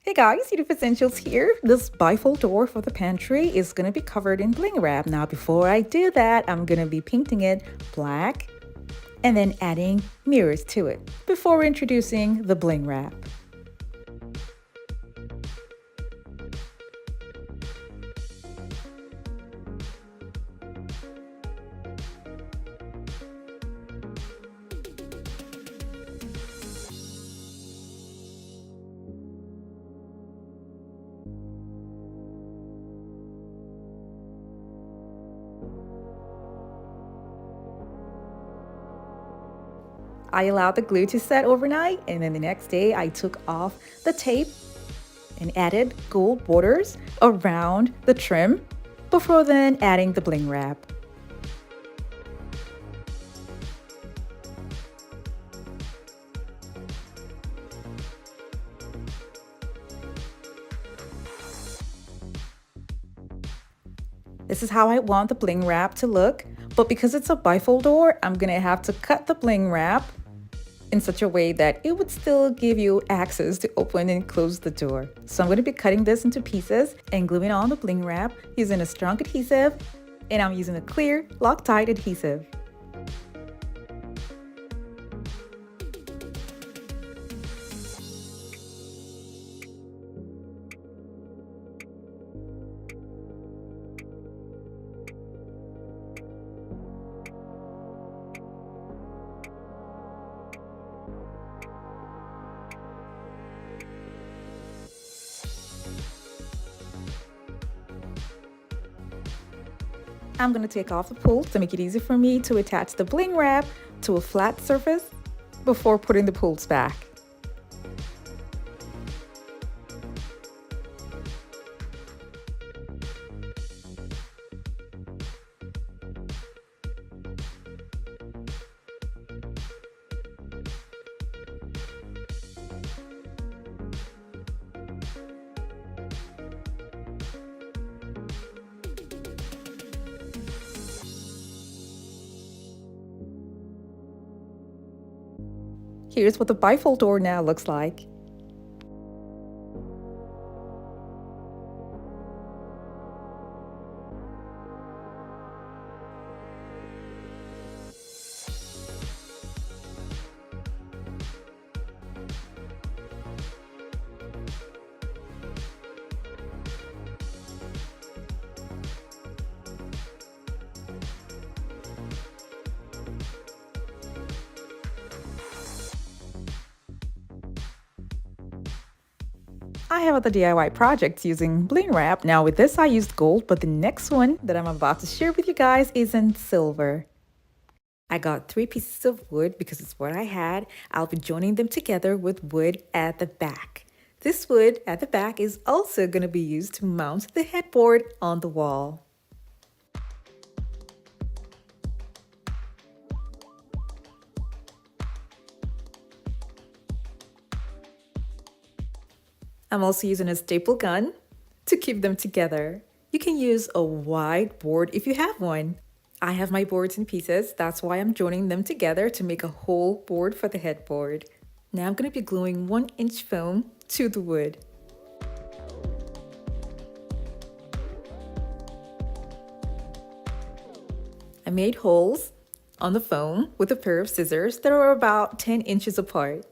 Hey guys, Uniqueness Essentials here. This bifold door for the pantry is going to be covered in bling wrap. Now before I do that, I'm going to be painting it black and then adding mirrors to it before introducing the bling wrap. I allowed the glue to set overnight, and then the next day I took off the tape and added gold borders around the trim before then adding the bling wrap. This is how I want the bling wrap to look, but because it's a bifold door, I'm gonna have to cut the bling wrap in such a way that it would still give you access to open and close the door. So I'm going to be cutting this into pieces and gluing on the bling wrap using a strong adhesive, and I'm using a clear Loctite adhesive. I'm going to take off the pull to make it easy for me to attach the bling wrap to a flat surface before putting the pulls back. Here's what the bifold door now looks like. I have other DIY projects using bling wrap. Now with this I used gold, but the next one that I'm about to share with you guys is in silver. I got 3 pieces of wood because it's what I had. I'll be joining them together with wood at the back. This wood at the back is also going to be used to mount the headboard on the wall. I'm also using a staple gun to keep them together. You can use a wide board if you have one. I have my boards in pieces, that's why I'm joining them together to make a whole board for the headboard. Now I'm going to be gluing 1-inch foam to the wood. I made holes on the foam with a pair of scissors that are about 10 inches apart.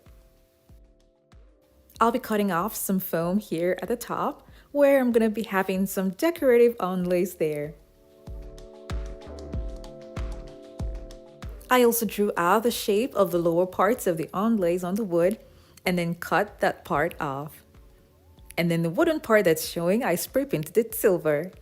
I'll be cutting off some foam here at the top where I'm going to be having some decorative onlays there. I also drew out the shape of the lower parts of the onlays on the wood and then cut that part off. And then the wooden part that's showing, I spray painted it silver.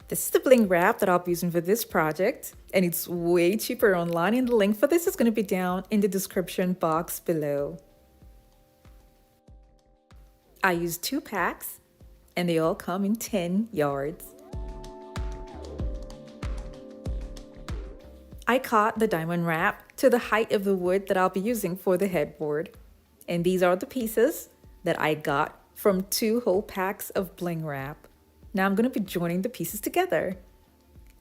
This is the bling wrap that I'll be using for this project, and it's way cheaper online, and the link for this is going to be down in the description box below. I used 2 packs, and they all come in 10 yards. I cut the diamond wrap to the height of the wood that I'll be using for the headboard, and these are the pieces that I got from 2 whole packs of bling wrap. Now I'm going to be joining the pieces together.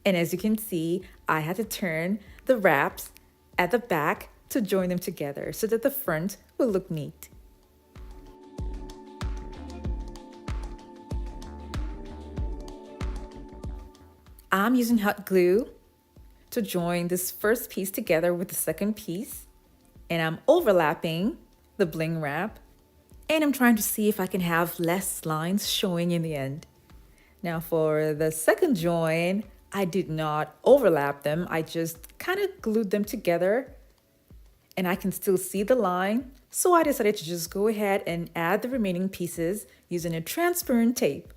And as you can see, I had to turn the wraps at the back to join them together so that the front will look neat. I'm using hot glue to join this first piece together with the second piece, and I'm overlapping the bling wrap, and I'm trying to see if I can have less lines showing in the end. Now for the second join, I did not overlap them. I just kind of glued them together and I can still see the line. So I decided to just go ahead and add the remaining pieces using a transparent tape.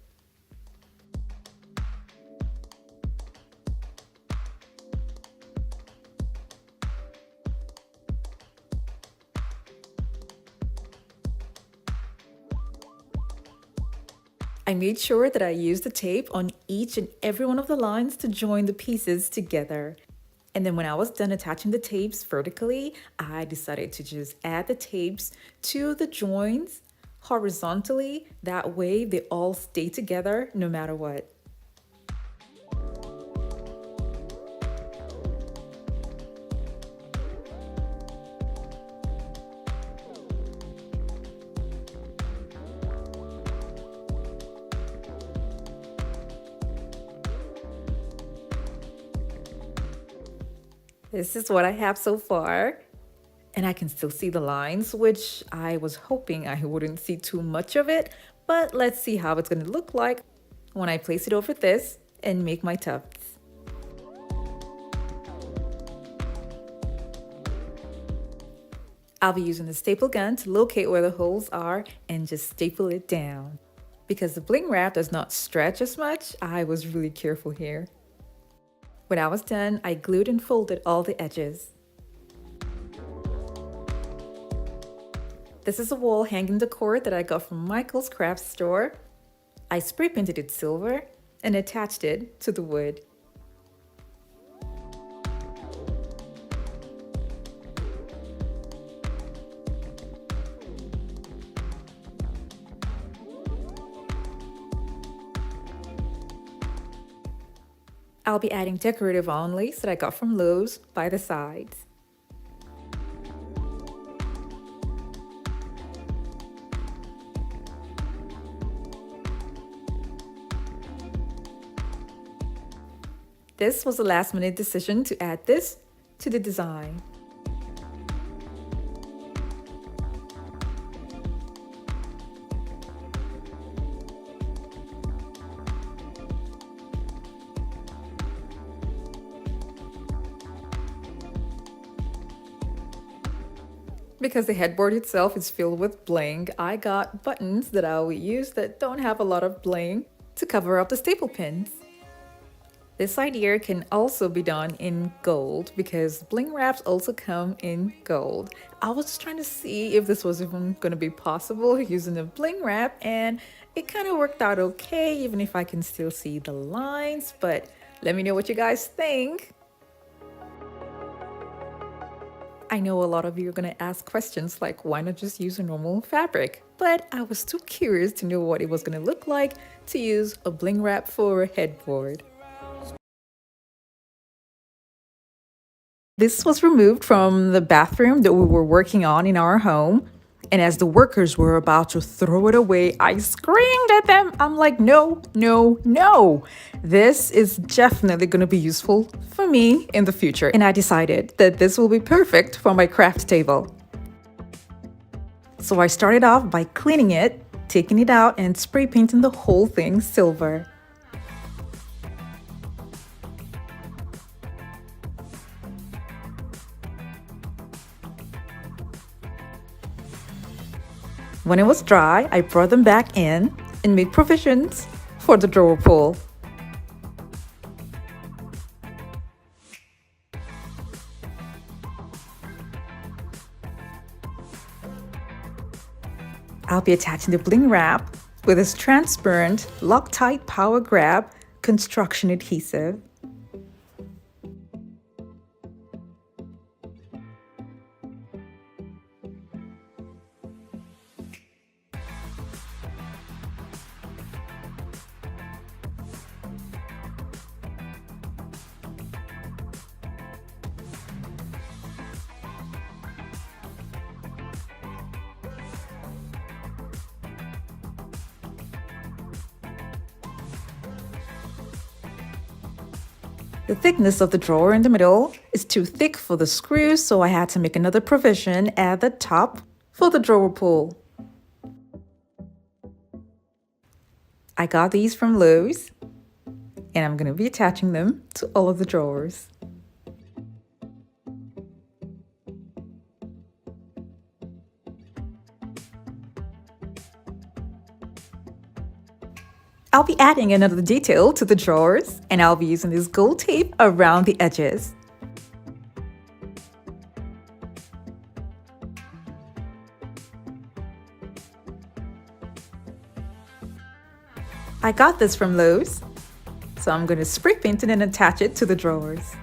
I made sure that I used the tape on each and every one of the lines to join the pieces together. And then when I was done attaching the tapes vertically, I decided to just add the tapes to the joins horizontally. That way they all stay together no matter what. This is what I have so far. And I can still see the lines, which I was hoping I wouldn't see too much of it, but let's see how it's going to look like when I place it over this and make my tufts. I'll be using the staple gun to locate where the holes are and just staple it down. Because the bling wrap does not stretch as much, I was really careful here. When I was done, I glued and folded all the edges. This is a wall hanging decor that I got from Michael's craft store. I spray painted it silver and attached it to the wood. I'll be adding decorative onlays that I got from Lowe's by the sides. This was a last-minute decision to add this to the design. Because the headboard itself is filled with bling, I got buttons that I will use that don't have a lot of bling to cover up the staple pins. This idea can also be done in gold because bling wraps also come in gold. I was just trying to see if this was even going to be possible using a bling wrap, and it kind of worked out okay, even if I can still see the lines, but let me know what you guys think. I know a lot of you are going to ask questions like, why not just use a normal fabric? But I was too curious to know what it was going to look like to use a bling wrap for a headboard. This was removed from the bathroom that we were working on in our home. And as the workers were about to throw it away, I screamed at them. I'm like, no, no, no. This is definitely going to be useful for me in the future. And I decided that this will be perfect for my craft table. So I started off by cleaning it, taking it out, and spray painting the whole thing silver. When it was dry, I brought them back in and made provisions for the drawer pull. I'll be attaching the bling wrap with this transparent Loctite Power Grab construction adhesive. The thickness of the drawer in the middle is too thick for the screws, so I had to make another provision at the top for the drawer pull. I got these from Lowe's, and I'm going to be attaching them to all of the drawers. I'll be adding another detail to the drawers, and I'll be using this gold tape around the edges. I got this from Lowe's, so I'm going to spray paint it and attach it to the drawers.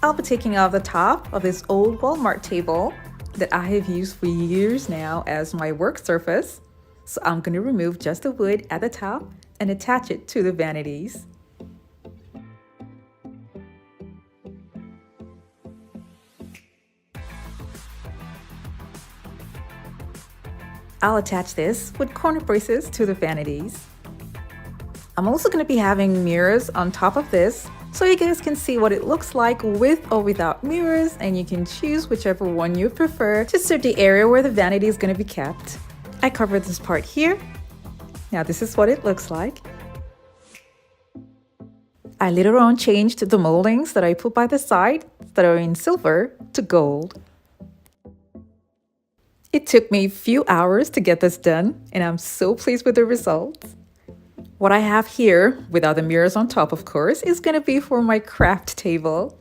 I'll be taking off the top of this old Walmart table that I have used for years now as my work surface. So I'm going to remove just the wood at the top and attach it to the vanities. I'll attach this with corner braces to the vanities. I'm also going to be having mirrors on top of this, so you guys can see what it looks like with or without mirrors, and you can choose whichever one you prefer to suit the area where the vanity is going to be kept. I covered this part here. Now this is what it looks like. I later on changed the moldings that I put by the side that are in silver to gold. It took me a few hours to get this done, and I'm so pleased with the results. What I have here, without the mirrors on top of course, is going to be for my craft table.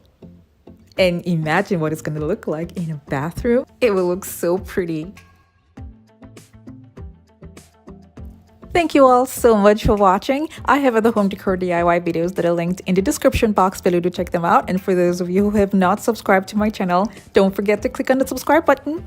And imagine what it's going to look like in a bathroom. It will look so pretty. Thank you all so much for watching. I have other home decor DIY videos that are linked in the description box below to check them out. And for those of you who have not subscribed to my channel, don't forget to click on the subscribe button